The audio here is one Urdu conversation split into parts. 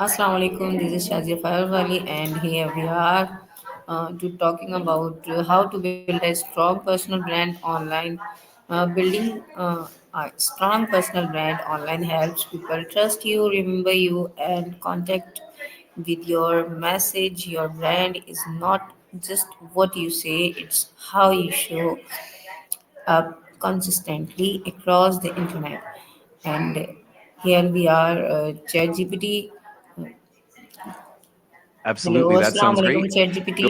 Assalamu alaikum. This is Shazia Farwali, and here we are to talking about how to build a strong personal brand online. Building a strong personal brand online helps people trust you, remember you, and contact with your message. Your brand is not just what you say; it's how you show up consistently across the internet. And here we are, ChatGPT. Hello, Absolutely, that Assalamu sounds alaikum, great. ChatGPT. Go.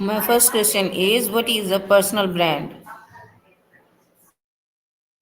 My first question is, what is a personal brand?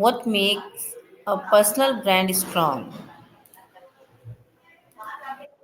what makes a personal brand strong?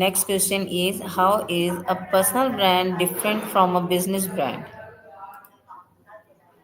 Next question is, how is a personal brand different from a business brand?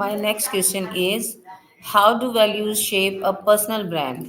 My next question is, how do values shape a personal brand?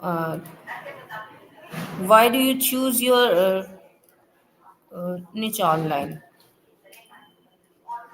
Uh, why do you choose your niche online?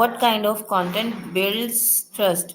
What kind of content builds trust?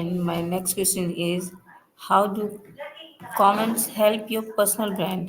And my next question is, how do comments help your personal brand?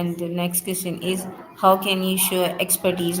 And the next question is, how can you show expertise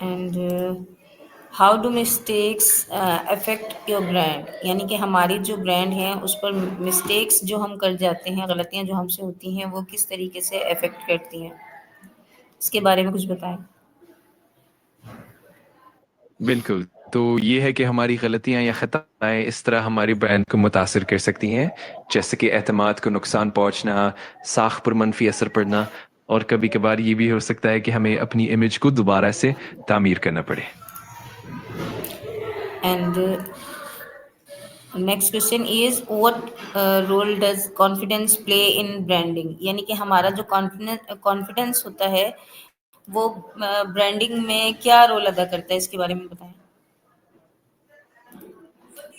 And how do mistakes affect your brand, یعنی کہ ہماری جو برانڈ ہیں اس پر مسٹیکس جو ہم کر جاتے ہیں، غلطیاں جو ہم سے ہوتی ہیں، وہ کس طریقے سے افیکٹ کرتی ہیں، اس کے بارے میں کچھ بتائیں۔ بالکل، تو یہ ہے کہ ہماری غلطیاں یا خطائیں اس طرح ہماری برانڈ کو متاثر کر سکتی ہیں، جیسے کہ اعتماد کو نقصان پہنچنا، ساکھ پر منفی اثر پڑنا، اور کبھی کبھار یہ بھی ہو سکتا ہے کہ ہمیں اپنی امیج کو دوبارہ سے تعمیر کرنا پڑے۔ And next question is what role does confidence play in branding, یعنی کہ ہمارا جو کانفیڈینس ہوتا ہے وہ برانڈنگ میں کیا رول ادا کرتا ہے، اس کے بارے میں بتائیں۔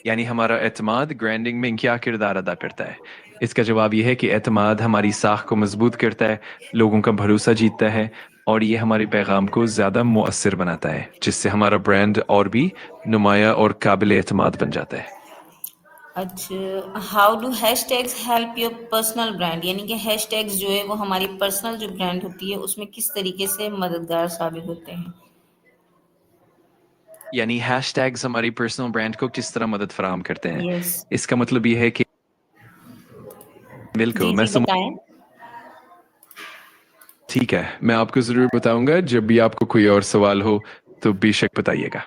یعنی ہمارا اعتماد برانڈنگ میں کیا کردار ادا کرتا ہے؟ اس کا جواب یہ ہے کہ اعتماد ہماری ساکھ کو مضبوط کرتا ہے، لوگوں کا بھروسہ جیتتا ہے، اور یہ ہمارے پیغام کو زیادہ مؤثر بناتا ہے، جس سے ہمارا برانڈ اور بھی نمایاں اور قابل اعتماد بن جاتا ہے۔ اچھا، how do hash tags help your personal brand, یعنی کہ ہیش ٹیگس جو ہے وہ ہماری پرسنل جو برانڈ ہوتی ہے اس میں کس طریقے سے مددگار ثابت ہوتے ہیں۔ یعنی ہیش ٹیگز ہماری پرسنل برانڈ کو کس طرح مدد فراہم کرتے ہیں؟ یس، اس کا مطلب یہ ہے کہ بالکل جی میں جی بتائیں۔ ٹھیک ہے، میں آپ کو ضرور بتاؤں گا، جب بھی آپ کو کوئی اور سوال ہو تو بے شک بتائیے گا۔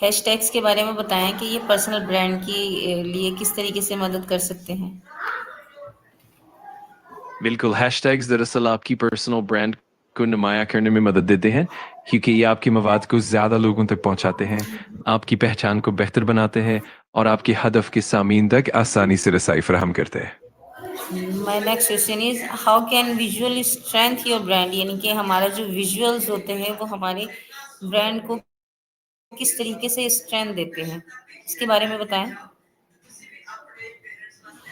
ہیش ٹیگس کے بارے میں بتائیں کہ یہ پرسنل برانڈ کے لیے کس طریقے سے مدد کر سکتے ہیں۔ بالکل، ہیش ٹیگز دراصل آپ کی پرسنل برانڈ کو نمایاں کرنے میں مدد دیتے ہیں، کیونکہ یہ آپ کے مواد کو زیادہ لوگوں تک پہنچاتے ہیں، آپ کی پہچان کو بہتر بناتے ہیں، اور آپ کے ہدف کے سامعین تک آسانی سے رسائی فراہم کرتے ہیں۔ My next question is how can visual strength your brand, یعنی کہ ہمارا جو ویژولز ہوتے ہیں وہ ہمارے برانڈ کو کس طریقے سے اسٹرینتھ دیتے ہیں، اس کے بارے میں بتائیں۔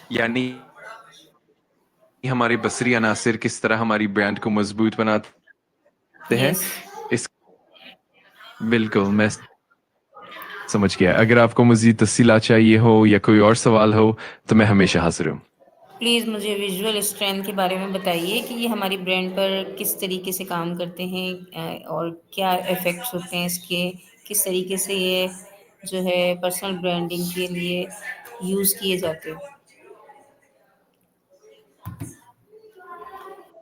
یعنی ہمارے بصری عناصر کس طرح ہماری برانڈ کو مضبوط بناتے ہیں، یس، اس بالکل میں سمجھ گیا۔ اگر آپ کو مزید تفصیلات چاہیے ہو یا کوئی اور سوال ہو تو میں ہمیشہ حاضر ہوں۔ پلیز مجھے ویژول اسٹرینتھ کے بارے میں بتائیے کہ یہ ہماری برانڈ پر کس طریقے سے کام کرتے ہیں، اور کیا افیکٹس ہوتے ہیں اس کے، کس طریقے سے یہ جو ہے پرسنل برانڈنگ کے لیے یوز کیے جاتے ہیں۔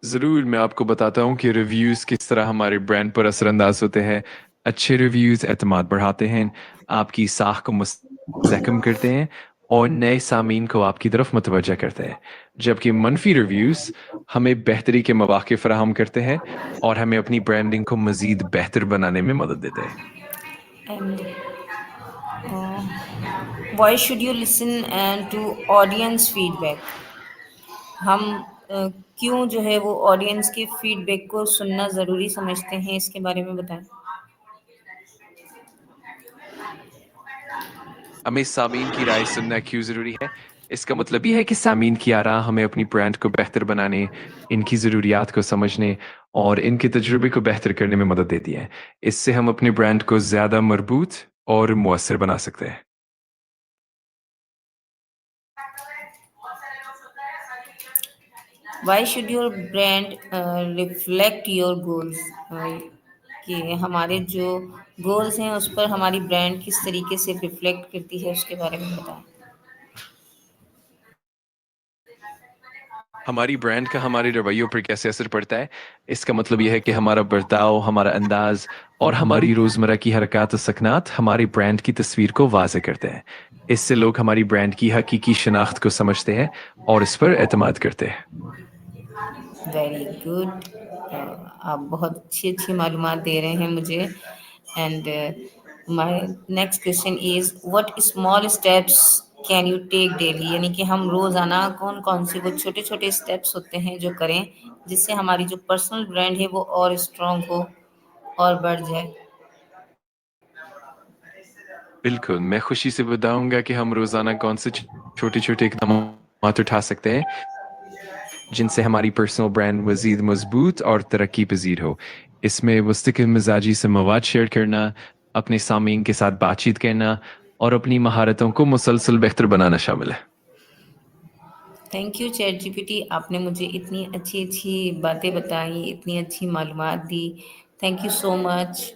ضرور، میں آپ کو بتاتا ہوں کہ ریویوز کس طرح ہمارے برانڈ پر اثر انداز ہوتے ہیں۔ اچھے ریویوز اعتماد بڑھاتے ہیں، آپ کی ساکھ کو مستحکم کرتے ہیں، اور نئے سامعین کو آپ کی طرف متوجہ کرتے ہیں، جبکہ منفی ریویوز ہمیں بہتری کے مواقع فراہم کرتے ہیں اور ہمیں اپنی برانڈنگ کو مزید بہتر بنانے میں مدد دیتے ہیں۔ And why should you listen to audience feedback, ہم کیوں جو ہے وہ آڈینس کے فیڈ بیک کو سننا ضروری سمجھتے ہیں، اس کے بارے میں بتائیں۔ ہمیں سامعین کی رائے سننا کیوں ضروری ہے؟ اس کا مطلب یہ ہے کہ سامعین کی آراء ہمیں اپنی برانڈ کو بہتر بنانے، ان کی ضروریات کو سمجھنے اور ان کے تجربے کو بہتر کرنے میں مدد دیتی ہے۔ اس سے ہم اپنے برانڈ کو زیادہ مربوط اور مؤثر بنا سکتے ہیں۔ Why should your brand reflect your goals, کہ ہمارے جو گولز ہیں اس پر ہماری برانڈ کس طریقے سے ریفلیکٹ کرتی ہے، اس کے بارے میں بتائیں۔ ہماری برانڈ کا ہمارے رویوں پر کیسے اثر پڑتا ہے؟ اس کا مطلب یہ ہے کہ ہمارا برتاؤ، ہمارا انداز اور ہماری روزمرہ کی حرکات و سکنات ہماری برانڈ کی تصویر کو واضح کرتے ہیں۔ اس سے لوگ ہماری برانڈ کی حقیقی شناخت کو سمجھتے ہیں اور اس پر اعتماد کرتے ہیں۔ ویری گڈ، آپ بہت اچھی اچھی معلومات دے رہے ہیں مجھے۔ And my next question is what small steps can you take daily, یعنی کہ ہم روزانہ کون کون سے وہ چھوٹے چھوٹے اسٹیپس ہوتے ہیں جو کریں جس سے ہماری جو پرسنل برانڈ ہے وہ اور اسٹرانگ ہو اور بڑھ جائے۔ بالکل، میں خوشی سے بتاؤں گا کہ ہم روزانہ کون سے چھوٹے چھوٹے اقدامات اٹھا سکتے ہیں جن سے ہماری پرسنل برانڈ مزید مضبوط اور ترقی پذیر ہو۔ اس میں مستقل مزاجی سے مواد شیئر کرنا، اپنے سامعین کے ساتھ بات چیت کرنا، اور اپنی مہارتوں کو مسلسل بہتر بنانا شامل ہے۔ Thank you chat G P T, آپ نے مجھے اتنی اچھی اچھی باتیں بتائیں، اتنی اچھی معلومات دی، تھینک یو سو مچ۔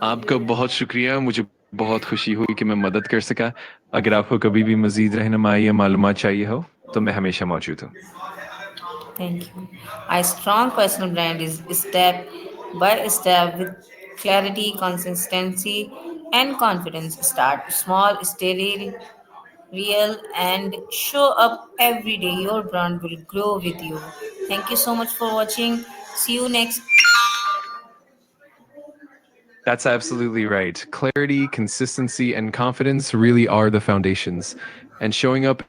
آپ کا بہت شکریہ، مجھے بہت خوشی ہوئی کہ میں مدد کر سکا. اگر آپ کو کبھی بھی مزید رہنمائی یا معلومات چاہیے ہو تو میں ہمیشہ موجود ہوں. Thank you. A strong personal brand is step by step with clarity, consistency, and confidence. Start small, stay real, and show up every day. Your brand will grow with you. Thank you so much for watching. See you next. That's absolutely right. Clarity, consistency, and confidence really are the foundations. And showing up